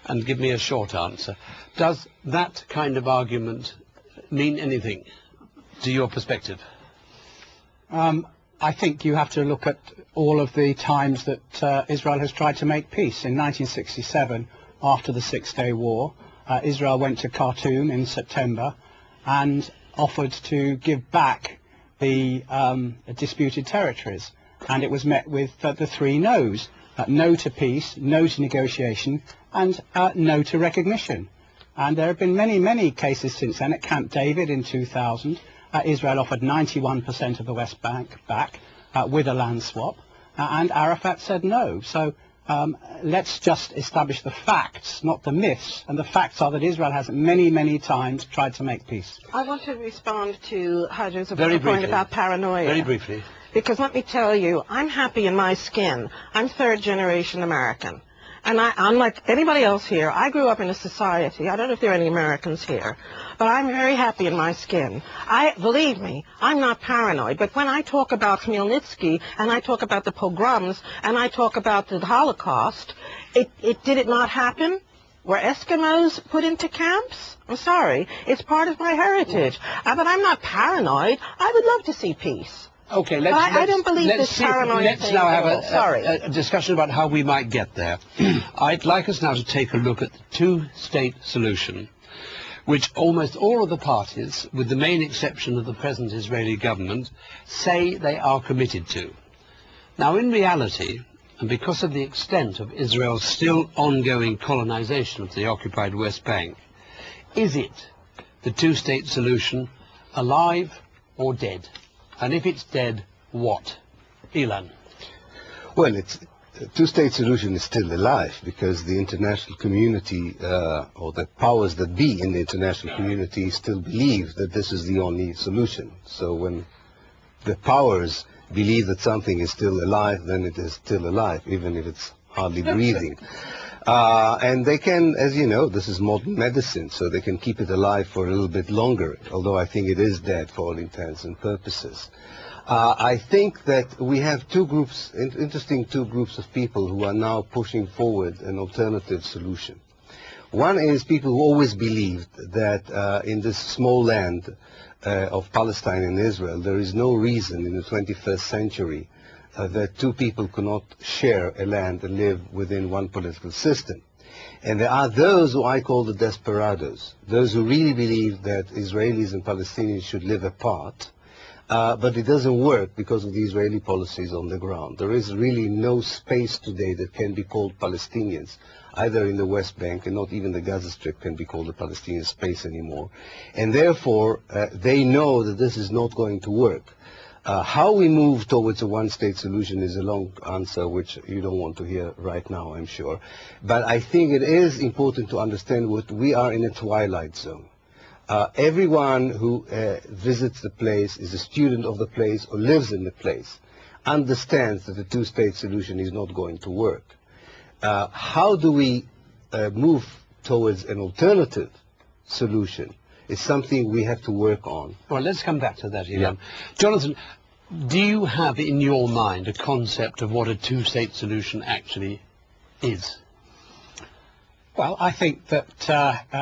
and give me a short answer. Does that kind of argument mean anything to your perspective? I think you have to look at all of the times that Israel has tried to make peace. In 1967, after the Six-Day War, Israel went to Khartoum in September and offered to give back the disputed territories. And it was met with the three no's. No to peace, no to negotiation, and no to recognition. And there have been many, many cases since then. At Camp David in 2000, Israel offered 91% of the West Bank back with a land swap, and Arafat said no. So let's just establish the facts, not the myths. And the facts are that Israel has many, many times tried to make peace. I want to respond to Hajar's point about paranoia. Very briefly. Because let me tell you, I'm happy in my skin. I'm third-generation American. And unlike anybody else here, I grew up in a society, I don't know if there are any Americans here, but I'm very happy in my skin. Believe me, I'm not paranoid, but when I talk about Khmelnytsky, and I talk about the pogroms, and I talk about the Holocaust, did it not happen? Were Eskimos put into camps? I'm sorry, it's part of my heritage. But I'm not paranoid. I would love to see peace. Okay, I don't believe this paranoia thing. Let's now have a discussion about how we might get there. I'd like us now to take a look at the two-state solution, which almost all of the parties, with the main exception of the present Israeli government, say they are committed to. Now, in reality, and because of the extent of Israel's still ongoing colonization of the occupied West Bank, is it the two-state solution alive or dead? And if it's dead, what? Ilan? Well, the two-state solution is still alive because the international community, or the powers that be in the international community, still believe that this is the only solution. So when the powers believe that something is still alive, then it is still alive, even if it's hardly breathing. And they can, as you know, this is modern medicine, so they can keep it alive for a little bit longer, although I think it is dead for all intents and purposes. I think that we have two groups, interesting two groups of people who are now pushing forward an alternative solution. One is people who always believed that in this small land of Palestine and Israel, there is no reason in the 21st century that two people cannot share a land and live within one political system. And there are those who I call the desperados, those who really believe that Israelis and Palestinians should live apart, but it doesn't work because of the Israeli policies on the ground. There is really no space today that can be called Palestinians, either in the West Bank, and not even the Gaza Strip can be called a Palestinian space anymore. And therefore, they know that this is not going to work. How we move towards a one-state solution is a long answer, which you don't want to hear right now, I'm sure. But I think it is important to understand what we are in a twilight zone. Everyone who visits the place, is a student of the place, or lives in the place, understands that the two-state solution is not going to work. How do we move towards an alternative solution is something we have to work on. Well, let's come back to that, Ilan. Yeah. Jonathan, do you have in your mind a concept of what a two-state solution actually is? Well, I think that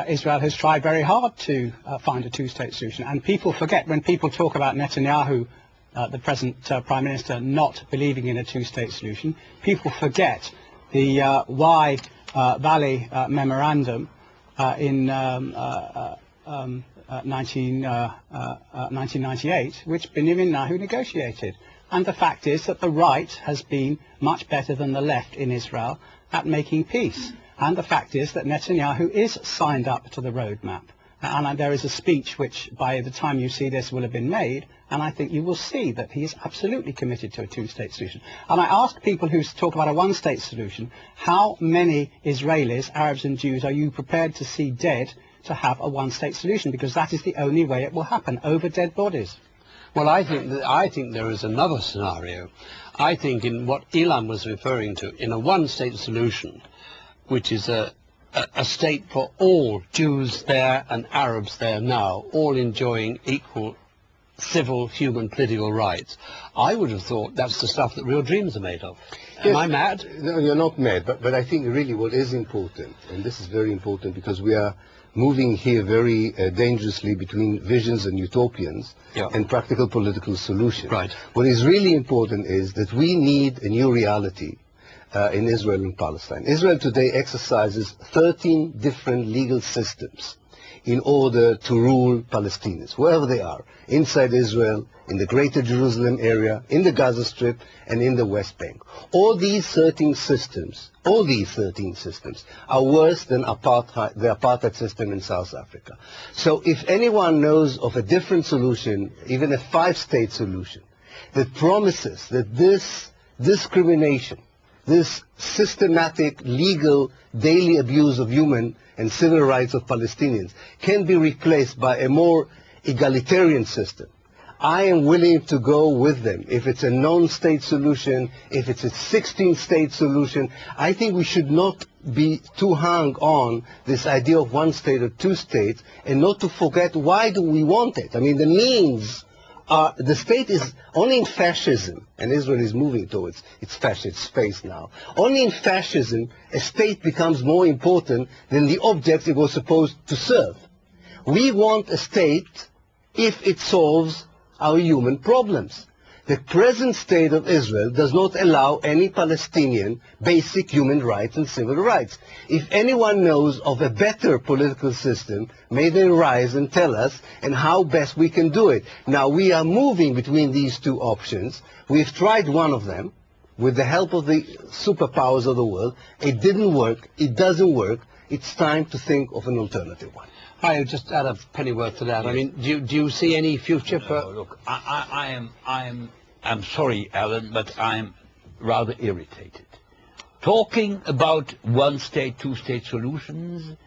Israel has tried very hard to find a two-state solution. And people forget, when people talk about Netanyahu, the present Prime Minister, not believing in a two-state solution, people forget the Wye Valley Memorandum in 1998, which Benjamin Netanyahu negotiated. And the fact is that the right has been much better than the left in Israel at making peace. And the fact is that Netanyahu is signed up to the roadmap. And there is a speech which, by the time you see this, will have been made, and I think you will see that he is absolutely committed to a two-state solution. And I ask people who talk about a one-state solution, how many Israelis, Arabs and Jews, are you prepared to see dead to have a one-state solution? Because that is the only way it will happen, over dead bodies. Well, I think there is another scenario. I think in what Ilan was referring to, in a one-state solution, which is a state for all Jews there and Arabs there now, all enjoying equal civil, human, political rights. I would have thought that's the stuff that real dreams are made of. Am I mad? No, you're not mad, but I think really what is important, and this is very important because we are moving here very dangerously between visions and utopians and practical political solutions. Right. What is really important is that we need a new reality in Israel and Palestine. Israel today exercises 13 different legal systems in order to rule Palestinians, wherever they are, inside Israel, in the Greater Jerusalem area, in the Gaza Strip, and in the West Bank. All these 13 systems are worse than the apartheid system in South Africa. So if anyone knows of a different solution, even a 5-state solution, that promises that this discrimination, this systematic, legal, daily abuse of human and civil rights of Palestinians can be replaced by a more egalitarian system, I am willing to go with them. If it's a non-state solution, if it's a 16-state solution, I think we should not be too hung on this idea of 1 state or 2 states, and not to forget why do we want it. I mean, the means are, the state is only in fascism, and Israel is moving towards its fascist space now. Only in fascism, a state becomes more important than the object it was supposed to serve. We want a state if it solves our human problems. The present state of Israel does not allow any Palestinian basic human rights and civil rights. If anyone knows of a better political system, may they rise and tell us and how best we can do it. Now, we are moving between these two options. We've tried one of them with the help of the superpowers of the world. It didn't work. It doesn't work. It's time to think of an alternative one. I would just add a pennyworth to that. Yes. I mean, do you see any future for... No, look, I'm sorry, Alan, but I'm rather irritated. Talking about 1-state, 2-state solutions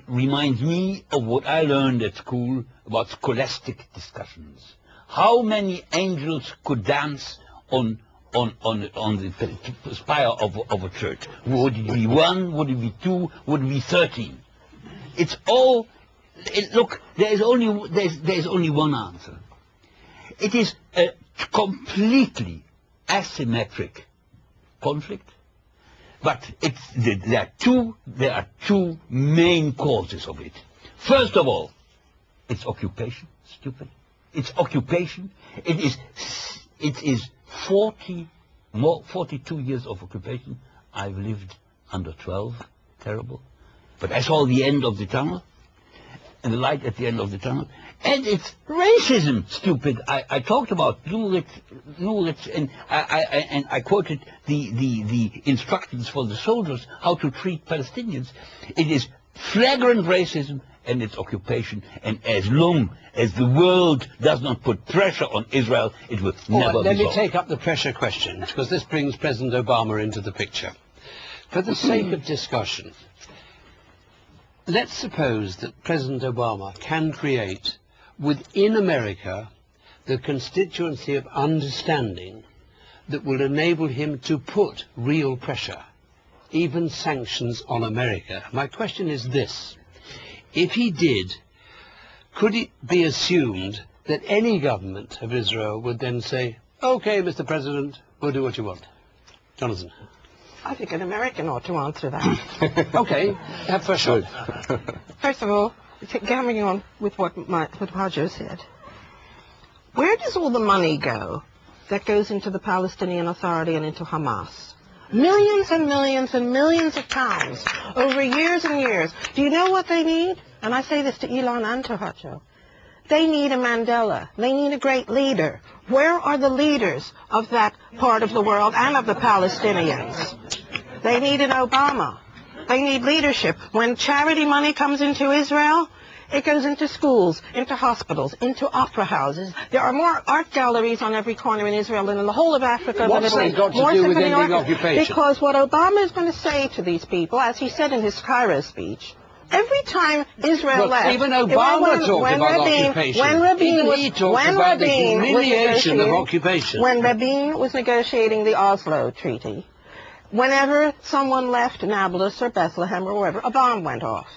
reminds me of what I learned at school about scholastic discussions. How many angels could dance on the spire of a church? Would it be 1? Would it be 2? Would it be 13? It's all. Look, there's only one answer. It is a completely asymmetric conflict, but there are two main causes of it. First of all, it's occupation. Stupid. It's occupation. It is 42 years of occupation. I've lived under 12. Terrible. But I saw the end of the tunnel, and the light at the end of the tunnel. And it's racism, stupid. I talked about Nulich, and I quoted the instructions for the soldiers how to treat Palestinians. It is flagrant racism, and it's occupation. And as long as the world does not put pressure on Israel, it will never be Let me solved. take up the pressure question, because this brings President Obama into the picture. For the sake of discussion, let's suppose that President Obama can create within America the constituency of understanding that will enable him to put real pressure, even sanctions on America. My question is this. If he did, could it be assumed that any government of Israel would then say, okay, Mr. President, we'll do what you want? Jonathan. I think an American ought to answer that. Okay, have first shot. First of all, carrying on with what Roger said, where does all the money go that goes into the Palestinian Authority and into Hamas? Millions and millions and millions of pounds over years and years. Do you know what they need? And I say this to Elon and to Hacho. They need a Mandela. They need a great leader. Where are the leaders of that part of the world and of the Palestinians? They need an Obama. They need leadership. When charity money comes into Israel, it goes into schools, into hospitals, into opera houses. There are more art galleries on every corner in Israel than in the whole of Africa. What's that got to do with ending occupation? Because what Obama is going to say to these people, as he said in his Cairo speech, every time Israel left, even Obama talked about occupation. When Rabin was negotiating the Oslo Treaty, whenever someone left Nablus or Bethlehem or wherever, a bomb went off.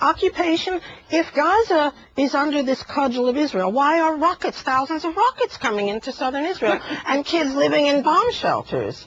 Occupation? If Gaza is under this cudgel of Israel, why are rockets, thousands of rockets coming into southern Israel and kids living in bomb shelters?